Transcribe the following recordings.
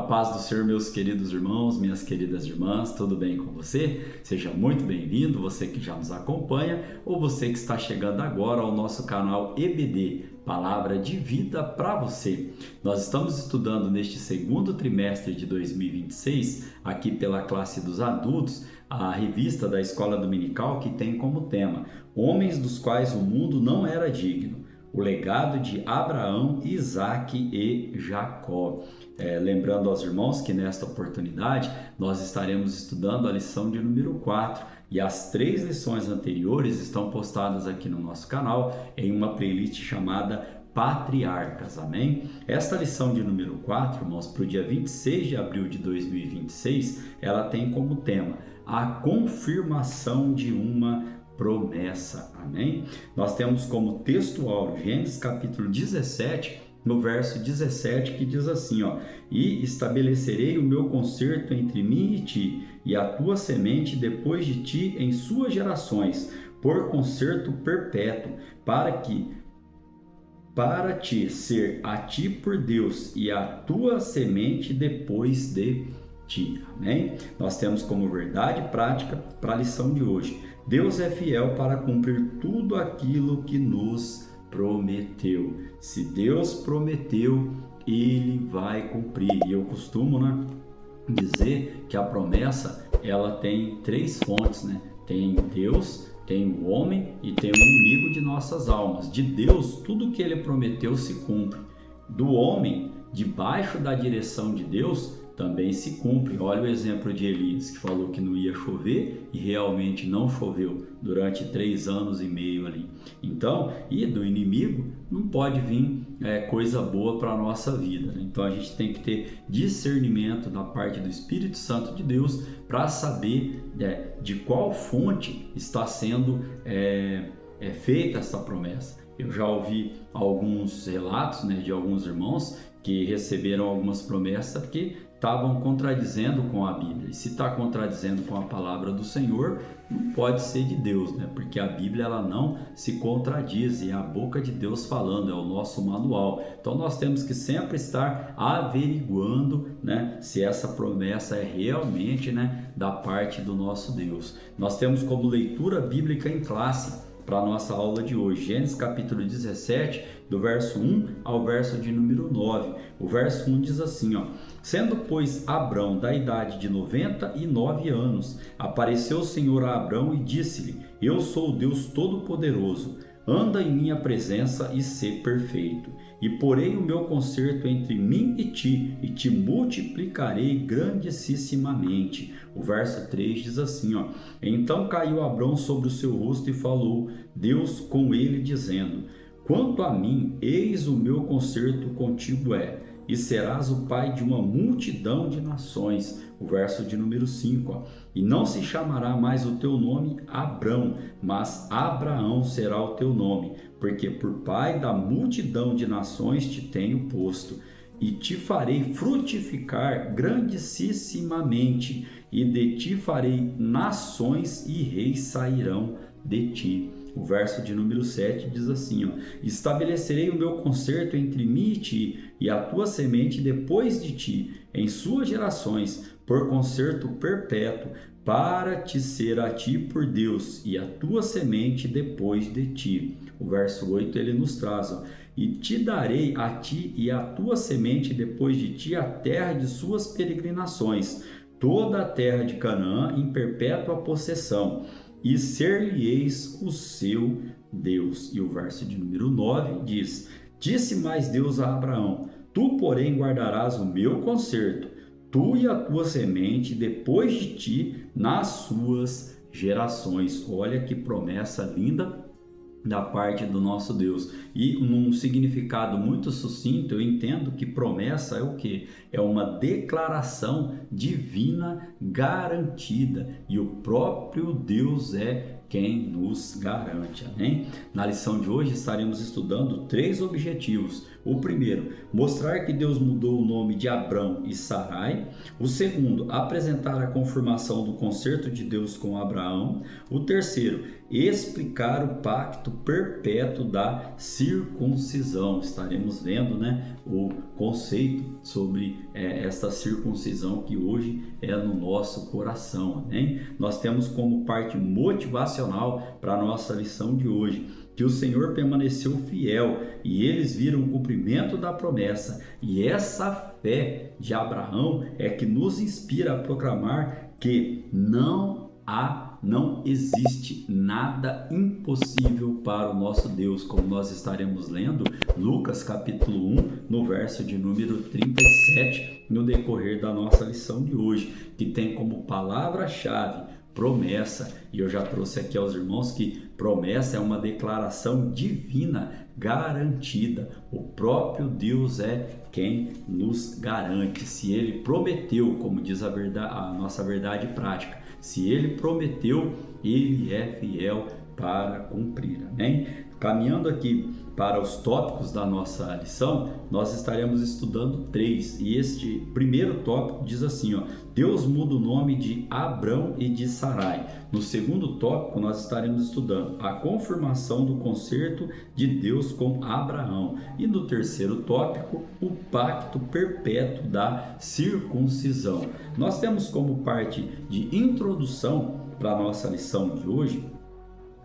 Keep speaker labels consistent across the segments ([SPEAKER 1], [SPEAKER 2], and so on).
[SPEAKER 1] paz do Senhor, meus queridos irmãos, minhas queridas irmãs, tudo bem com você? Seja muito bem-vindo, você que já nos acompanha ou você que está chegando agora ao nosso canal EBD, Palavra de Vida para você. Nós estamos estudando neste segundo trimestre de 2026, aqui pela classe dos adultos, a revista da Escola Dominical que tem como tema Homens dos quais o mundo não era digno. O legado de Abraão, Isaque e Jacó. Lembrando aos irmãos que nesta oportunidade nós estaremos estudando a lição de número 4 e as 3 lições anteriores estão postadas aqui no nosso canal em uma playlist chamada Patriarcas, amém? Esta lição de número 4, irmãos, para o dia 26 de abril de 2026, ela tem como tema a confirmação de uma promessa, amém? Nós temos como textual Gênesis capítulo 17, no verso 17, que diz assim, e estabelecerei o meu concerto entre mim e ti, e a tua semente depois de ti em suas gerações, por concerto perpétuo, para te ser a ti por Deus e a tua semente depois de ti, amém? Nós temos como verdade prática para a lição de hoje. Deus é fiel para cumprir tudo aquilo que nos prometeu. Se Deus prometeu, Ele vai cumprir. E eu costumo, dizer que a promessa ela tem 3 fontes, Tem Deus, tem o homem e tem o inimigo de nossas almas. De Deus, tudo que Ele prometeu se cumpre. Do homem, debaixo da direção de Deus, também se cumpre. Olha o exemplo de Elias, que falou que não ia chover e realmente não choveu durante 3 anos e meio ali. Então, e do inimigo não pode vir coisa boa para a nossa vida, Então a gente tem que ter discernimento da parte do Espírito Santo de Deus para saber de qual fonte está sendo feita essa promessa. Eu já ouvi alguns relatos de alguns irmãos que receberam algumas promessas que estavam contradizendo com a Bíblia. E se está contradizendo com a palavra do Senhor, não pode ser de Deus, Porque a Bíblia ela não se contradiz, é a boca de Deus falando, é o nosso manual. Então nós temos que sempre estar averiguando, se essa promessa é realmente, da parte do nosso Deus. Nós temos como leitura bíblica em classe para a nossa aula de hoje, Gênesis capítulo 17, do verso 1 ao verso de número 9. O verso 1 diz assim, Sendo, pois, Abrão da idade de 99 anos, apareceu o Senhor a Abrão e disse-lhe, Eu sou o Deus Todo-Poderoso, anda em minha presença e sê perfeito. E porei o meu concerto entre mim e te multiplicarei grandissimamente. O verso 3 diz assim, Então caiu Abrão sobre o seu rosto e falou Deus com ele, dizendo, Quanto a mim, eis o meu concerto contigo e serás o pai de uma multidão de nações. O verso de número 5, E não se chamará mais o teu nome Abrão, mas Abraão será o teu nome, porque por pai da multidão de nações te tenho posto. E te farei frutificar grandissimamente, e de ti farei nações e reis sairão de ti. O verso de número 7 diz assim, Estabelecerei o meu concerto entre mim e ti, e a tua semente depois de ti, em suas gerações, por concerto perpétuo, para te ser a ti por Deus, e a tua semente depois de ti. O verso 8 ele nos traz, E te darei a ti e a tua semente depois de ti a terra de suas peregrinações, toda a terra de Canaã em perpétua possessão, e ser-lhe-eis o seu Deus. E o verso de número 9 diz, Disse mais Deus a Abraão, Tu, porém, guardarás o meu concerto, tu e a tua semente depois de ti nas suas gerações. Olha que promessa linda da parte do nosso Deus. E num significado muito sucinto, eu entendo que promessa é o quê? É uma declaração divina garantida. E o próprio Deus quem nos garante, amém? Na lição de hoje estaremos estudando 3 objetivos. O primeiro, mostrar que Deus mudou o nome de Abrão e Sarai. O segundo, apresentar a confirmação do concerto de Deus com Abraão. O terceiro, explicar o pacto perpétuo da circuncisão. Estaremos vendo, o conceito sobre esta circuncisão que hoje é no nosso coração, amém? Nós temos como parte motivacional para a nossa lição de hoje que o Senhor permaneceu fiel e eles viram o cumprimento da promessa, e essa fé de Abraão é que nos inspira a proclamar que não existe nada impossível para o nosso Deus, como nós estaremos lendo Lucas capítulo 1, no verso de número 37, no decorrer da nossa lição de hoje, que tem como palavra-chave promessa. E eu já trouxe aqui aos irmãos que promessa é uma declaração divina garantida. O próprio Deus é quem nos garante. Se ele prometeu, como diz a nossa verdade prática, se ele prometeu, ele é fiel para cumprir, amém? Caminhando aqui para os tópicos da nossa lição, nós estaremos estudando 3, e este primeiro tópico diz assim, Deus muda o nome de Abrão e de Sarai. No segundo tópico, nós estaremos estudando a confirmação do concerto de Deus com Abraão. E no terceiro tópico, o pacto perpétuo da circuncisão. Nós temos como parte de introdução para a nossa lição de hoje,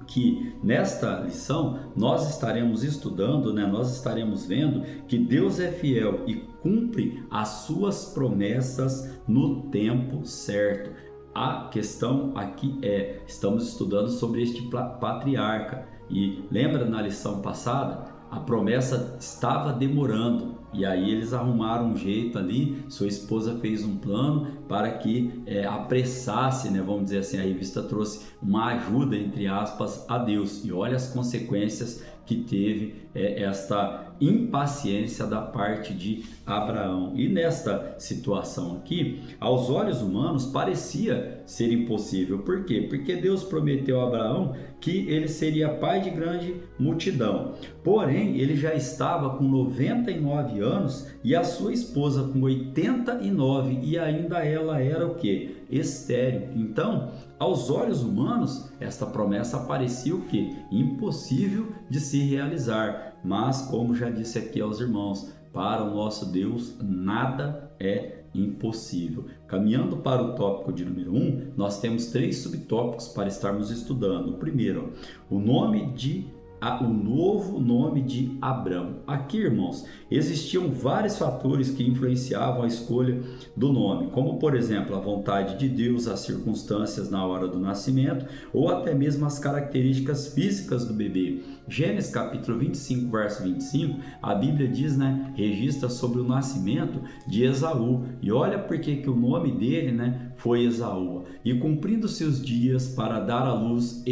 [SPEAKER 1] que nesta lição nós estaremos estudando, nós estaremos vendo que Deus é fiel e cumpre as suas promessas no tempo certo. A questão aqui estamos estudando sobre este patriarca, e lembra na lição passada, a promessa estava demorando, e aí eles arrumaram um jeito ali, sua esposa fez um plano para que apressasse, vamos dizer assim, a revista trouxe uma ajuda, entre aspas, a Deus, e olha as consequências que teve esta impaciência da parte de Abraão. E nesta situação aqui, aos olhos humanos parecia ser impossível. Por quê? Porque Deus prometeu a Abraão que ele seria pai de grande multidão. Porém, ele já estava com 99 anos e a sua esposa com 89, e ainda ela era o quê? Estéril. Então, aos olhos humanos, esta promessa parecia o quê? Impossível de se realizar. Mas, como já disse aqui aos irmãos, para o nosso Deus nada é impossível. Caminhando para o tópico de número 1, nós temos 3 subtópicos para estarmos estudando. O primeiro, o novo nome de Abrão. Aqui, irmãos, existiam vários fatores que influenciavam a escolha do nome, como por exemplo a vontade de Deus, as circunstâncias na hora do nascimento, ou até mesmo as características físicas do bebê. Gênesis capítulo 25, verso 25, a Bíblia diz, registra sobre o nascimento de Esaú, e olha por que o nome dele, foi Esaú. E cumprindo seus dias para dar à luz,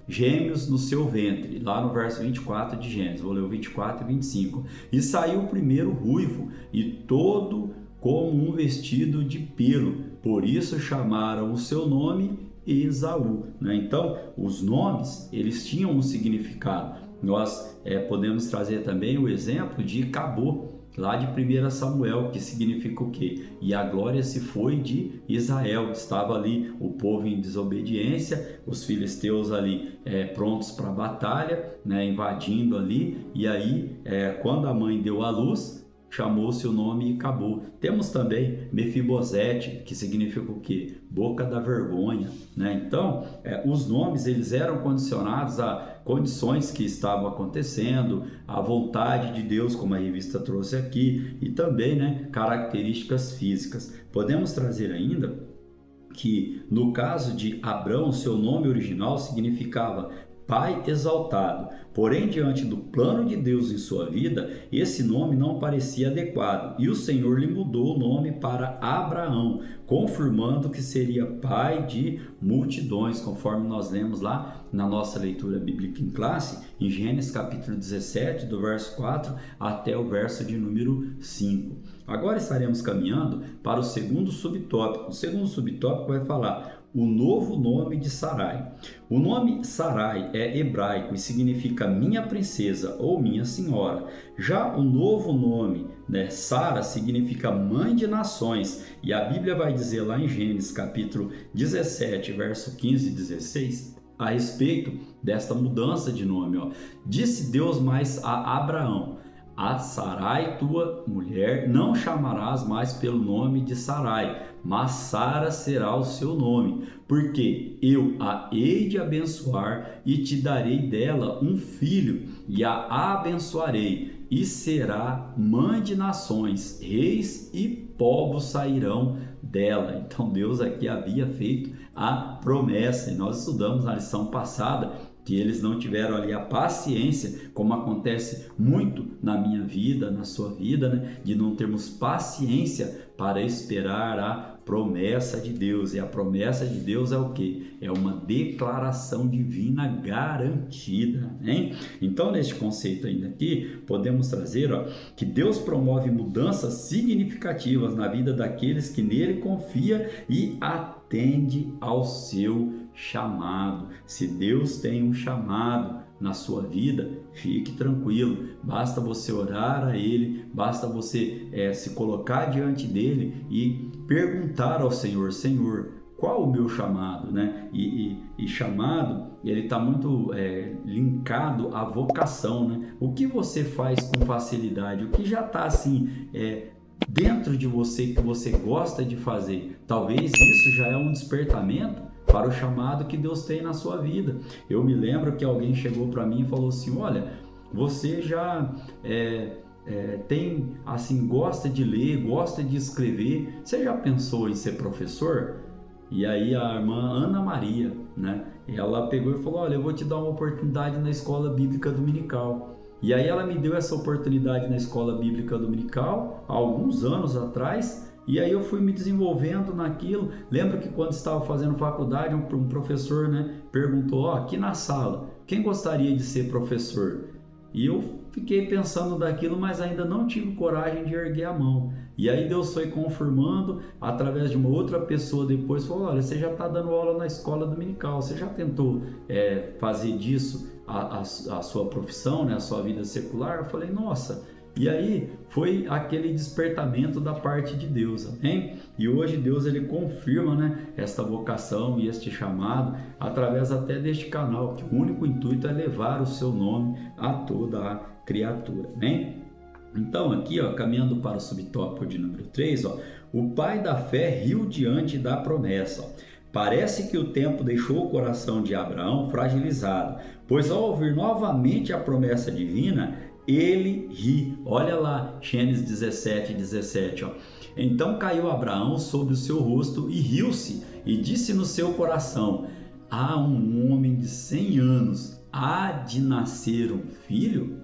[SPEAKER 1] gêmeos no seu ventre, lá no verso 24 de Gênesis, vou ler o 24 e 25. E saiu o primeiro ruivo, e todo como um vestido de pelo, por isso chamaram o seu nome Esaú. Então, os nomes, eles tinham um significado. Nós podemos trazer também o exemplo de Cabô, lá de 1 Samuel, que significa o quê? E a glória se foi de Israel. Estava ali o povo em desobediência, os filisteus ali prontos para a batalha, invadindo ali, e aí quando a mãe deu à luz, chamou-se o nome e acabou. Temos também Mefibosete, que significa o quê? Boca da vergonha, Então, os nomes eles eram condicionados a condições que estavam acontecendo, a vontade de Deus, como a revista trouxe aqui, e também, características físicas. Podemos trazer ainda que, no caso de Abrão, seu nome original significava Pai exaltado. Porém, diante do plano de Deus em sua vida, esse nome não parecia adequado, e o Senhor lhe mudou o nome para Abraão, confirmando que seria pai de multidões, conforme nós lemos lá na nossa leitura bíblica em classe, em Gênesis capítulo 17, do verso 4 até o verso de número 5. Agora estaremos caminhando para o segundo subtópico. O segundo subtópico vai falar o novo nome de Sarai. O nome Sarai é hebraico e significa minha princesa ou minha senhora. Já o novo nome, Sara, significa mãe de nações. E a Bíblia vai dizer lá em Gênesis capítulo 17, verso 15 e 16, a respeito desta mudança de nome. Disse Deus mais a Abraão: a Sarai, tua mulher, não chamarás mais pelo nome de Sarai, mas Sara será o seu nome, porque eu a hei de abençoar e te darei dela um filho, e a abençoarei, e será mãe de nações, reis e povos sairão dela. Então Deus aqui havia feito a promessa, e nós estudamos na lição passada que eles não tiveram ali a paciência, como acontece muito na minha vida, na sua vida, de não termos paciência para esperar a promessa de Deus. E a promessa de Deus é o quê? É uma declaração divina garantida, hein? Então, neste conceito ainda aqui, podemos trazer que Deus promove mudanças significativas na vida daqueles que nele confia e atende ao seu chamado. Se Deus tem um chamado na sua vida, fique tranquilo, basta você orar a Ele, basta você se colocar diante dele e perguntar ao Senhor: Senhor, qual o meu chamado, né? E chamado, ele está muito linkado à vocação, né? O que você faz com facilidade, o que já está assim dentro de você, que você gosta de fazer, talvez isso já é um despertamento para o chamado que Deus tem na sua vida. Eu me lembro que alguém chegou para mim e falou assim: olha, você já tem, assim, gosta de ler, gosta de escrever, você já pensou em ser professor? E aí a irmã Ana Maria, né, ela pegou e falou: olha, eu vou te dar uma oportunidade na escola bíblica dominical. E aí ela me deu essa oportunidade na escola bíblica dominical há alguns anos atrás. E aí eu fui me desenvolvendo naquilo. Lembro que quando estava fazendo faculdade, um professor, né, perguntou: aqui na sala, quem gostaria de ser professor? E eu fiquei pensando daquilo, mas ainda não tive coragem de erguer a mão. E aí Deus foi confirmando através de uma outra pessoa depois, falou: olha, você já está dando aula na escola dominical, você já tentou fazer disso a sua profissão, né, a sua vida secular? Eu falei: nossa. E aí foi aquele despertamento da parte de Deus, amém? E hoje Deus ele confirma, né, esta vocação e este chamado através até deste canal, que o único intuito é levar o seu nome a toda a criatura, amém? Então aqui, caminhando para o subtópico de número 3, o pai da fé riu diante da promessa. Parece que o tempo deixou o coração de Abraão fragilizado, pois ao ouvir novamente a promessa divina, ele ri. Olha lá, Gênesis 17:17. Então caiu Abraão sobre o seu rosto e riu-se, e disse no seu coração: há um homem de 100 anos, há de nascer um filho?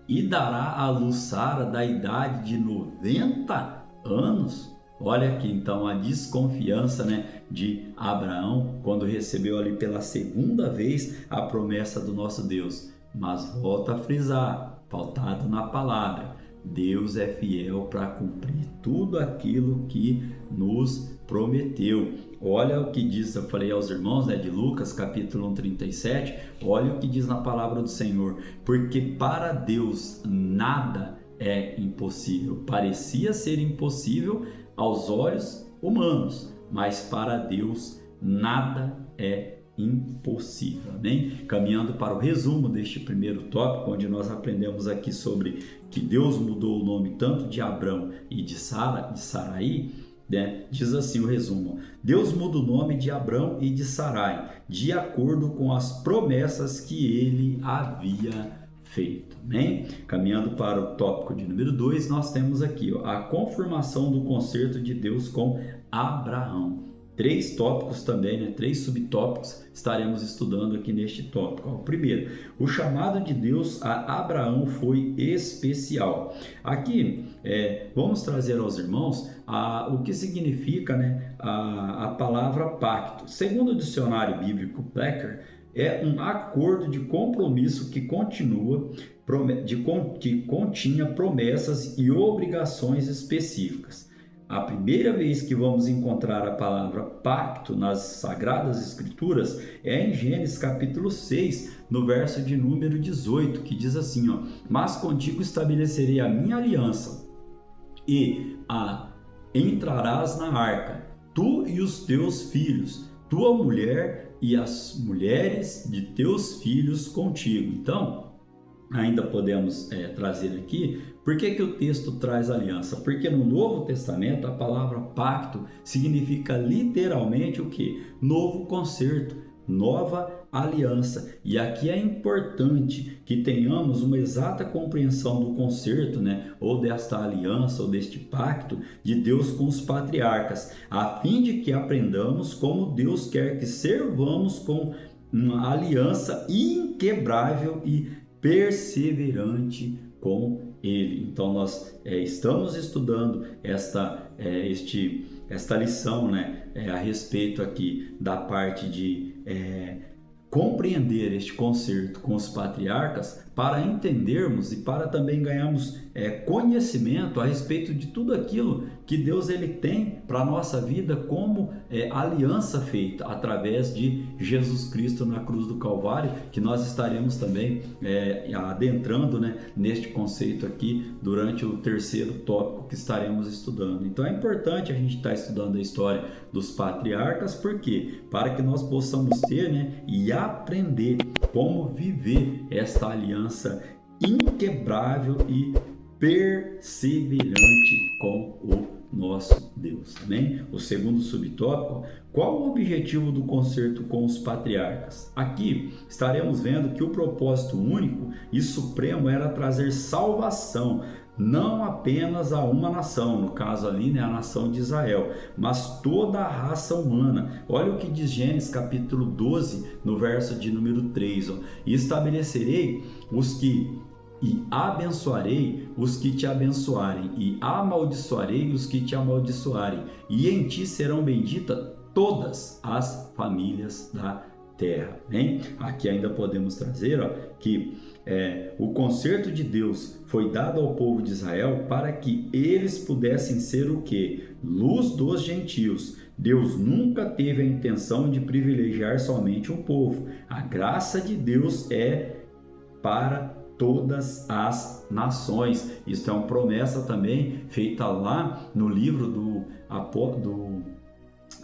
[SPEAKER 1] E dará à luz Sara da idade de 90 anos? Olha aqui então a desconfiança, né, de Abraão quando recebeu ali pela segunda vez a promessa do nosso Deus. Mas volta a frisar, pautado na palavra: Deus é fiel para cumprir tudo aquilo que nos prometeu. Olha o que diz, eu falei aos irmãos, de Lucas capítulo 37, olha o que diz na palavra do Senhor: porque para Deus nada é impossível. Parecia ser impossível aos olhos humanos, mas para Deus nada é impossível, amém? Caminhando para o resumo deste primeiro tópico, onde nós aprendemos aqui sobre que Deus mudou o nome tanto de Abrão e de Sarai, né? Diz assim o resumo: Deus muda o nome de Abrão e de Sarai de acordo com as promessas que ele havia feito, amém? Caminhando para o tópico de número 2, nós temos aqui a confirmação do concerto de Deus com Abraão. 3 tópicos também, né? 3 subtópicos estaremos estudando aqui neste tópico. O primeiro, o chamado de Deus a Abraão foi especial. Aqui vamos trazer aos irmãos o que significa, né, a palavra pacto. Segundo o dicionário bíblico Becker, é um acordo de compromisso que continha promessas e obrigações específicas. a primeira vez que vamos encontrar a palavra pacto nas Sagradas Escrituras é em Gênesis capítulo 6, no verso de número 18, que diz assim, ó: mas contigo estabelecerei a minha aliança e entrarás na arca, tu e os teus filhos, tua mulher e as mulheres de teus filhos contigo. Então, ainda podemos trazer aqui, por que o texto traz aliança? Porque no Novo Testamento a palavra pacto significa literalmente o quê? Novo concerto, nova aliança. E aqui é importante que tenhamos uma exata compreensão do concerto, ou desta aliança, ou deste pacto de Deus com os patriarcas, a fim de que aprendamos como Deus quer que servamos com uma aliança inquebrável e perseverante com Ele. Então nós estamos estudando esta lição, a respeito aqui da parte de compreender este concerto com os patriarcas, para entendermos e para também ganharmos conhecimento a respeito de tudo aquilo que Deus ele tem para a nossa vida como aliança feita através de Jesus Cristo na cruz do Calvário, que nós estaremos também adentrando neste conceito aqui durante o terceiro tópico que estaremos estudando. Então é importante a gente estar estudando a história dos patriarcas, porque para que nós possamos ter e aprender como viver esta aliança inquebrável e perseverante com o nosso Deus. Amém? O segundo subtópico: qual o objetivo do concerto com os patriarcas? Aqui estaremos vendo que o propósito único e supremo era trazer salvação, não apenas a uma nação, no caso ali, a nação de Israel, mas toda a raça humana. Olha o que diz Gênesis capítulo 12, no verso de número 3, e estabelecerei e abençoarei os que te abençoarem, e amaldiçoarei os que te amaldiçoarem, e em ti serão benditas todas as famílias da terra. Hein? Aqui ainda podemos trazer que o concerto de Deus foi dado ao povo de Israel para que eles pudessem ser o quê? Luz dos gentios. Deus nunca teve a intenção de privilegiar somente um povo. A graça de Deus é para todas as nações. Isso é uma promessa também feita lá no livro do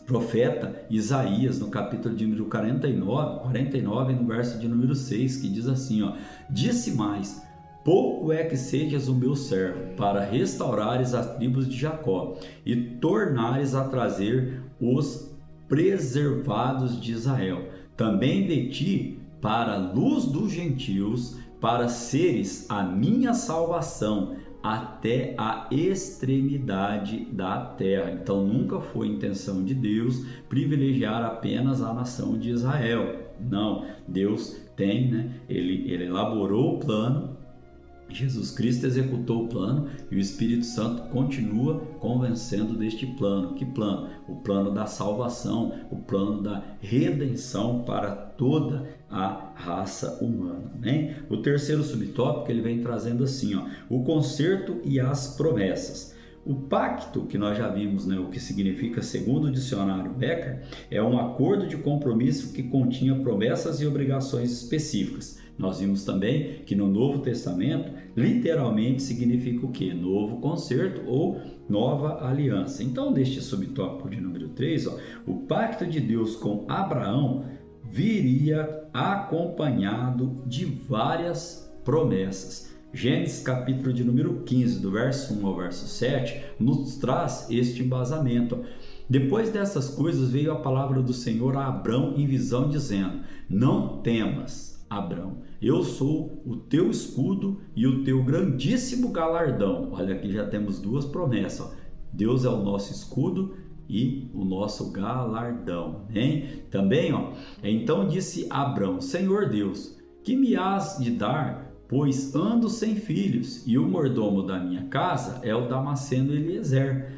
[SPEAKER 1] profeta Isaías, no capítulo de número 49, no verso de número 6, que diz assim, disse mais: pouco é que sejas o meu servo, para restaurares as tribos de Jacó, e tornares a trazer os preservados de Israel. Também de ti, para a luz dos gentios, para seres a minha salvação até a extremidade da terra. Então nunca foi intenção de Deus privilegiar apenas a nação de Israel. Não, Deus tem, ele elaborou o plano, Jesus Cristo executou o plano e o Espírito Santo continua convencendo deste plano. Que plano? O plano da salvação, o plano da redenção para toda a raça humana. O terceiro subtópico ele vem trazendo assim, o concerto e as promessas. O pacto, que nós já vimos, o que significa, segundo o dicionário Becker, é um acordo de compromisso que continha promessas e obrigações específicas. Nós vimos também que no Novo Testamento, literalmente significa o quê? Novo concerto ou nova aliança. Então, neste subtópico de número 3, o pacto de Deus com Abraão viria acompanhado de várias promessas. Gênesis capítulo de número 15, do verso 1 ao verso 7, nos traz este embasamento. Depois dessas coisas veio a palavra do Senhor a Abrão em visão, dizendo: não temas, Abrão, eu sou o teu escudo e o teu grandíssimo galardão. Olha, aqui já temos duas promessas. Deus é o nosso escudo e o nosso galardão. Também, então disse Abrão: Senhor Deus, que me has de dar? Pois ando sem filhos, e o mordomo da minha casa é o Damasceno Eliezer.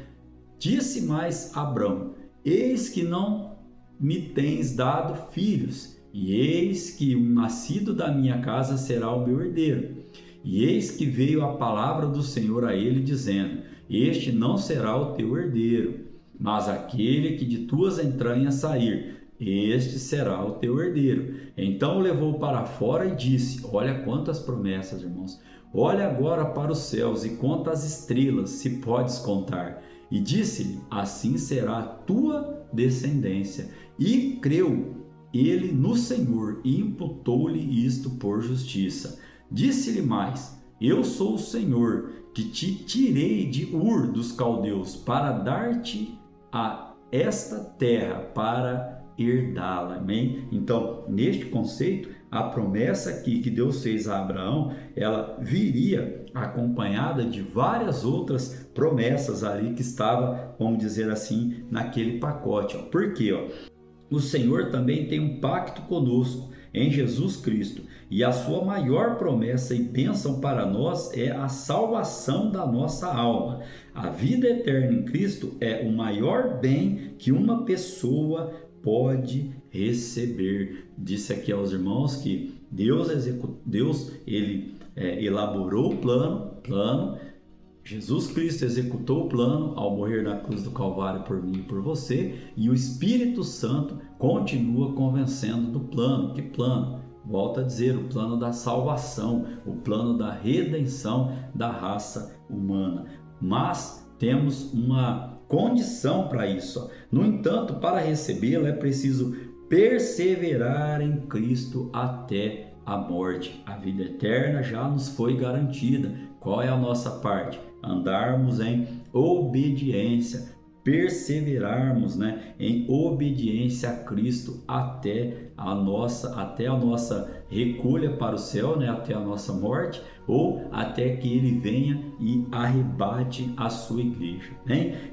[SPEAKER 1] Disse mais Abrão: eis que não me tens dado filhos, e eis que um nascido da minha casa será o meu herdeiro. E eis que veio a palavra do Senhor a ele, dizendo: este não será o teu herdeiro, mas aquele que de tuas entranhas sair, este será o teu herdeiro. Então o levou para fora e disse: olha quantas promessas, irmãos. Olha agora para os céus e conta as estrelas, se podes contar. E disse-lhe: assim será a tua descendência. E creu ele no Senhor e imputou-lhe isto por justiça. Disse-lhe mais: eu sou o Senhor, que te tirei de Ur dos caldeus para dar-te a esta terra para herdá-la. Amém? Então, neste conceito, a promessa aqui que Deus fez a Abraão, ela viria acompanhada de várias outras promessas ali que estava, vamos dizer assim, naquele pacote. Por quê? O Senhor também tem um pacto conosco em Jesus Cristo, e a sua maior promessa e bênção para nós é a salvação da nossa alma. A vida eterna em Cristo é o maior bem que uma pessoa pode receber. Disse aqui aos irmãos que Deus ele elaborou o plano, Jesus Cristo executou o plano ao morrer na cruz do Calvário por mim e por você, e o Espírito Santo continua convencendo do plano. Que plano? Volto a dizer, o plano da salvação, o plano da redenção da raça humana. Mas temos uma condição para isso. No entanto, para recebê-la é preciso perseverar em Cristo até a morte. A vida eterna já nos foi garantida. Qual é a nossa parte? Andarmos em obediência, perseverarmos, em obediência a Cristo até a nossa recolha para o céu, até a nossa morte, ou até que ele venha e arrebate a sua igreja.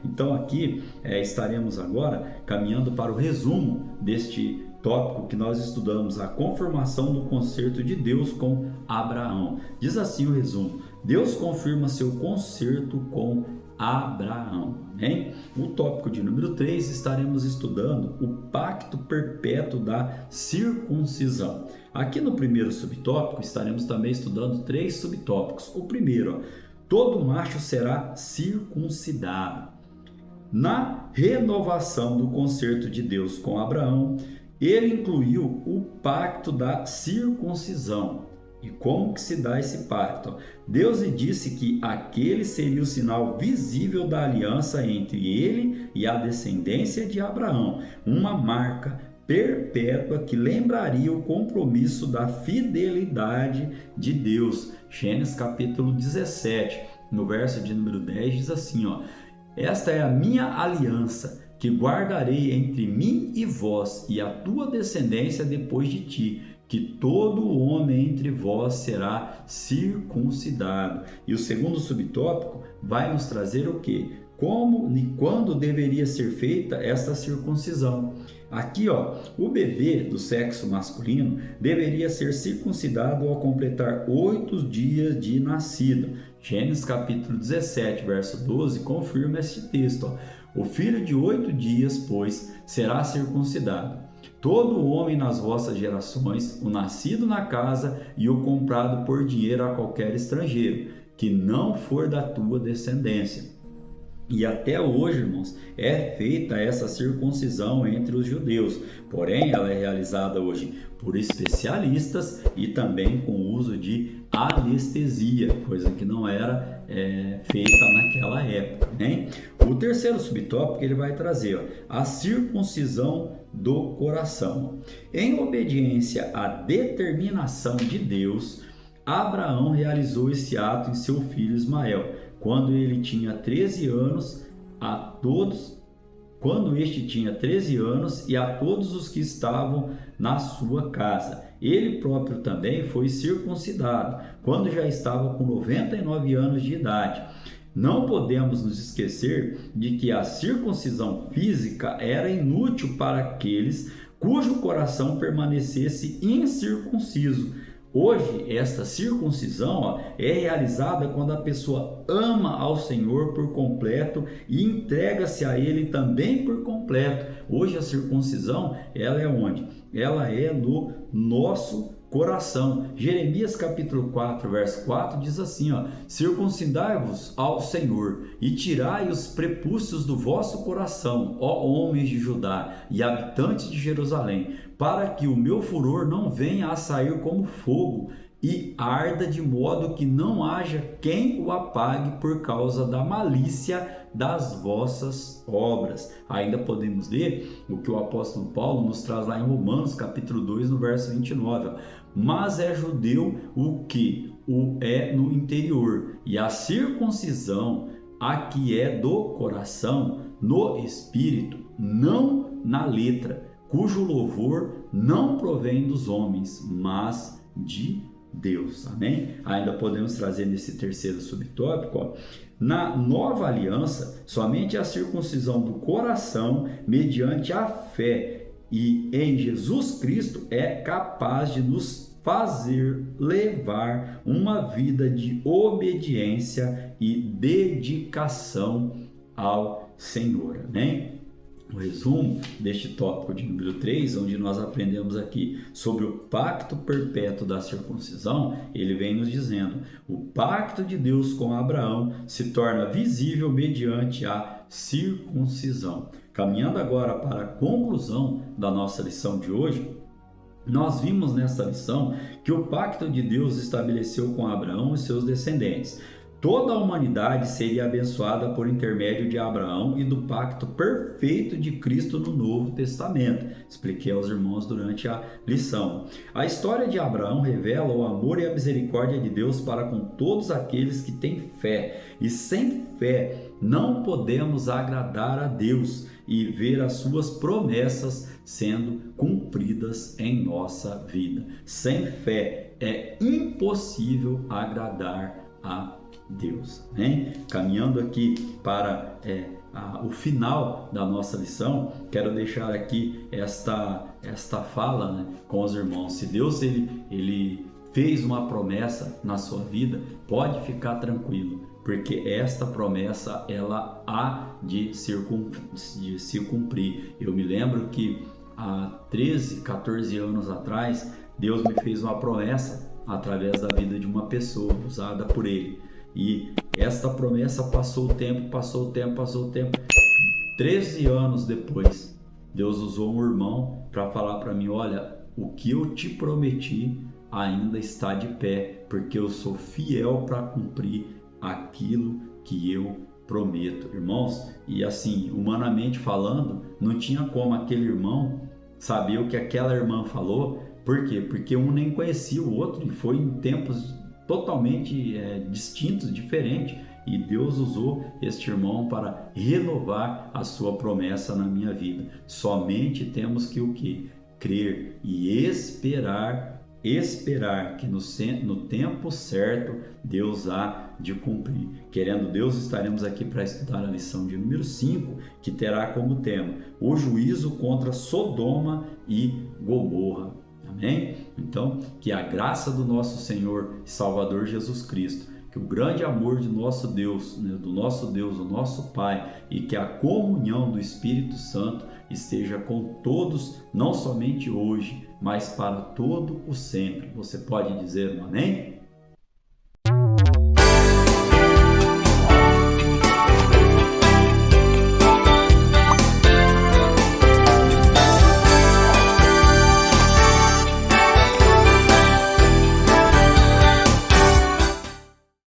[SPEAKER 1] Então aqui estaremos agora caminhando para o resumo deste tópico que nós estudamos, a confirmação do concerto de Deus com Abraão. Diz assim o resumo: Deus confirma seu concerto com Abraão. O tópico de número 3, estaremos estudando o pacto perpétuo da circuncisão. Aqui no primeiro subtópico estaremos também estudando 3 subtópicos. O primeiro, todo macho será circuncidado. Na renovação do concerto de Deus com Abraão, ele incluiu o pacto da circuncisão. E como que se dá esse pacto? Deus lhe disse que aquele seria o sinal visível da aliança entre ele e a descendência de Abraão, uma marca perpétua que lembraria o compromisso da fidelidade de Deus. Gênesis capítulo 17, no verso de número 10, diz assim, esta é a minha aliança que guardarei entre mim e vós e a tua descendência depois de ti, que todo homem entre vós será circuncidado. E o segundo subtópico vai nos trazer o quê? Como e quando deveria ser feita esta circuncisão. Aqui, o bebê do sexo masculino deveria ser circuncidado ao completar 8 dias de nascido. Gênesis capítulo 17, verso 12, confirma este texto. O filho de 8 dias, pois, será circuncidado. Todo homem nas vossas gerações, o nascido na casa e o comprado por dinheiro a qualquer estrangeiro, que não for da tua descendência. E até hoje, irmãos, é feita essa circuncisão entre os judeus, porém ela é realizada hoje por especialistas e também com o uso de anestesia, coisa que não era feita naquela época. O terceiro subtópico ele vai trazer a circuncisão do coração. Em obediência à determinação de Deus, Abraão realizou esse ato em seu filho Ismael, quando ele tinha 13 anos, quando este tinha 13 anos e a todos os que estavam na sua casa. Ele próprio também foi circuncidado, quando já estava com 99 anos de idade. Não podemos nos esquecer de que a circuncisão física era inútil para aqueles cujo coração permanecesse incircunciso. Hoje, esta circuncisão é realizada quando a pessoa ama ao Senhor por completo e entrega-se a Ele também por completo. Hoje a circuncisão, ela é onde? Ela é no nosso coração. Jeremias capítulo 4, verso 4 diz assim, ó: circuncidai-vos ao Senhor e tirai os prepúcios do vosso coração, ó homens de Judá e habitantes de Jerusalém, para que o meu furor não venha a sair como fogo e arda de modo que não haja quem o apague por causa da malícia das vossas obras. Ainda podemos ler o que o apóstolo Paulo nos traz lá em Romanos capítulo 2, no verso 29. Mas é judeu o que o é no interior, e a circuncisão a que é do coração, no espírito, não na letra, cujo louvor não provém dos homens, mas de Deus. Amém? Ainda podemos trazer nesse terceiro subtópico, ó: na nova aliança, somente a circuncisão do coração, mediante a fé e em Jesus Cristo, é capaz de nos fazer levar uma vida de obediência e dedicação ao Senhor. Amém? O resumo deste tópico de número 3, onde nós aprendemos aqui sobre o pacto perpétuo da circuncisão, ele vem nos dizendo: o pacto de Deus com Abraão se torna visível mediante a circuncisão. Caminhando agora para a conclusão da nossa lição de hoje, nós vimos nesta lição que o pacto de Deus estabeleceu com Abraão e seus descendentes. Toda a humanidade seria abençoada por intermédio de Abraão e do pacto perfeito de Cristo no Novo Testamento. Expliquei aos irmãos durante a lição. A história de Abraão revela o amor e a misericórdia de Deus para com todos aqueles que têm fé. E sem fé não podemos agradar a Deus e ver as suas promessas sendo cumpridas em nossa vida. Sem fé é impossível agradar a Deus. Né? Caminhando aqui para o final da nossa lição, quero deixar aqui esta fala, né, com os irmãos. Se Deus ele fez uma promessa na sua vida, pode ficar tranquilo, porque esta promessa ela há de se cumprir. Eu me lembro que há 13, 14 anos atrás, Deus me fez uma promessa através da vida de uma pessoa usada por Ele. E esta promessa passou o tempo. 13 anos depois, Deus usou um irmão para falar para mim: olha, o que eu te prometi ainda está de pé, porque eu sou fiel para cumprir aquilo que eu prometo. Irmãos, e assim, humanamente falando, não tinha como aquele irmão saber o que aquela irmã falou. Por quê? Porque um nem conhecia o outro e foi em tempos totalmente distintos, diferentes, e Deus usou este irmão para renovar a sua promessa na minha vida. Somente temos que o quê? Crer e esperar que no tempo certo Deus há de cumprir. Querendo Deus, estaremos aqui para estudar a lição de número 5, que terá como tema o juízo contra Sodoma e Gomorra. Amém? Então, que a graça do nosso Senhor e Salvador Jesus Cristo, que o grande amor de nosso Deus, do nosso Pai, e que a comunhão do Espírito Santo esteja com todos, não somente hoje, mas para todo o sempre. Você pode dizer um amém?